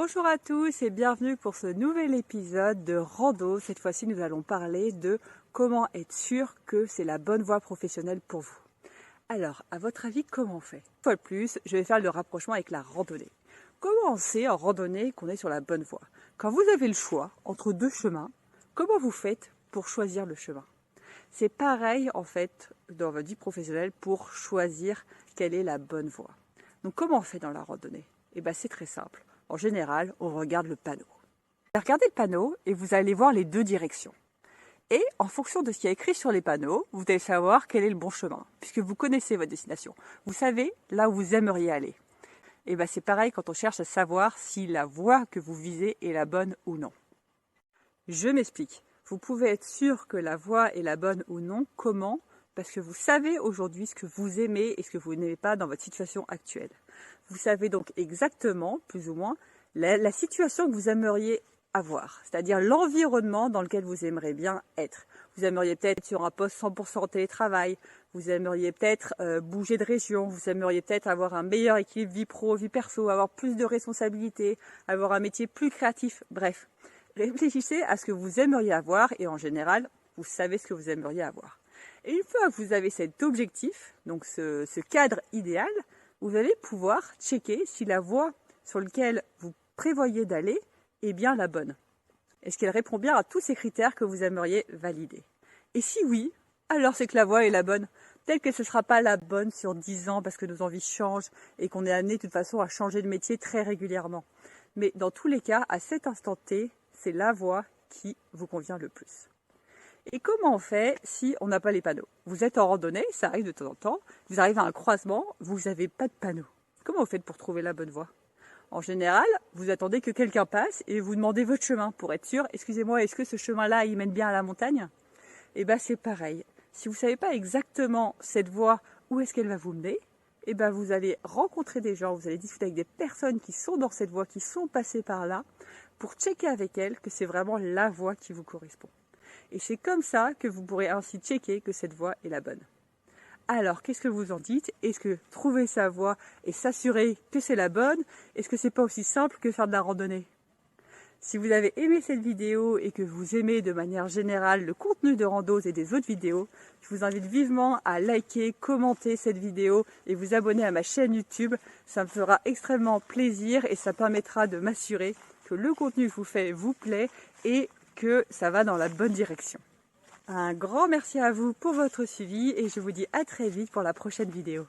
Bonjour à tous et bienvenue pour ce nouvel épisode de Rando. Cette fois-ci, nous allons parler de comment être sûr que c'est la bonne voie professionnelle pour vous. Alors, à votre avis, comment on fait? Une fois de plus, je vais faire le rapprochement avec la randonnée. Comment on sait en randonnée qu'on est sur la bonne voie? Quand vous avez le choix entre deux chemins, comment vous faites pour choisir le chemin? C'est pareil en fait dans votre vie professionnelle pour choisir quelle est la bonne voie. Donc comment on fait dans la randonnée? Eh bien c'est très simple. En général, on regarde le panneau. Regardez le panneau et vous allez voir les deux directions. Et en fonction de ce qui est écrit sur les panneaux, vous allez savoir quel est le bon chemin, puisque vous connaissez votre destination. Vous savez là où vous aimeriez aller. Et bien c'est pareil quand on cherche à savoir si la voie que vous visez est la bonne ou non. Je m'explique. Vous pouvez être sûr que la voie est la bonne ou non. Comment? Parce que vous savez aujourd'hui ce que vous aimez et ce que vous n'aimez pas dans votre situation actuelle. Vous savez donc exactement, plus ou moins, la situation que vous aimeriez avoir, c'est-à-dire l'environnement dans lequel vous aimeriez bien être. Vous aimeriez peut-être être sur un poste 100% en télétravail, vous aimeriez peut-être bouger de région, vous aimeriez peut-être avoir un meilleur équilibre vie pro, vie perso, avoir plus de responsabilités, avoir un métier plus créatif, bref. Réfléchissez à ce que vous aimeriez avoir et en général, vous savez ce que vous aimeriez avoir. Et une fois que vous avez cet objectif, donc ce cadre idéal, vous allez pouvoir checker si la voie sur laquelle vous prévoyez d'aller est bien la bonne. Est-ce qu'elle répond bien à tous ces critères que vous aimeriez valider? Et si oui, alors c'est que la voie est la bonne. Peut-être que ce ne sera pas la bonne sur 10 ans parce que nos envies changent et qu'on est amené de toute façon à changer de métier très régulièrement. Mais dans tous les cas, à cet instant T, c'est la voie qui vous convient le plus. Et comment on fait si on n'a pas les panneaux? Vous êtes en randonnée, ça arrive de temps en temps, vous arrivez à un croisement, vous n'avez pas de panneau. Comment vous faites pour trouver la bonne voie? En général, vous attendez que quelqu'un passe et vous demandez votre chemin pour être sûr. Excusez-moi, est-ce que ce chemin-là, il mène bien à la montagne? Eh bien, c'est pareil. Si vous ne savez pas exactement cette voie, où est-ce qu'elle va vous mener, eh bien, vous allez rencontrer des gens, vous allez discuter avec des personnes qui sont dans cette voie, qui sont passées par là, pour checker avec elles que c'est vraiment la voie qui vous correspond. Et c'est comme ça que vous pourrez ainsi checker que cette voie est la bonne. Alors, qu'est-ce que vous en dites? Est-ce que trouver sa voie et s'assurer que c'est la bonne, est-ce que c'est pas aussi simple que faire de la randonnée? Si vous avez aimé cette vidéo et que vous aimez de manière générale le contenu de Randos et des autres vidéos, je vous invite vivement à liker, commenter cette vidéo et vous abonner à ma chaîne YouTube. Ça me fera extrêmement plaisir et ça permettra de m'assurer que le contenu que je vous fais vous plaît et que ça va dans la bonne direction. Un grand merci à vous pour votre suivi et je vous dis à très vite pour la prochaine vidéo.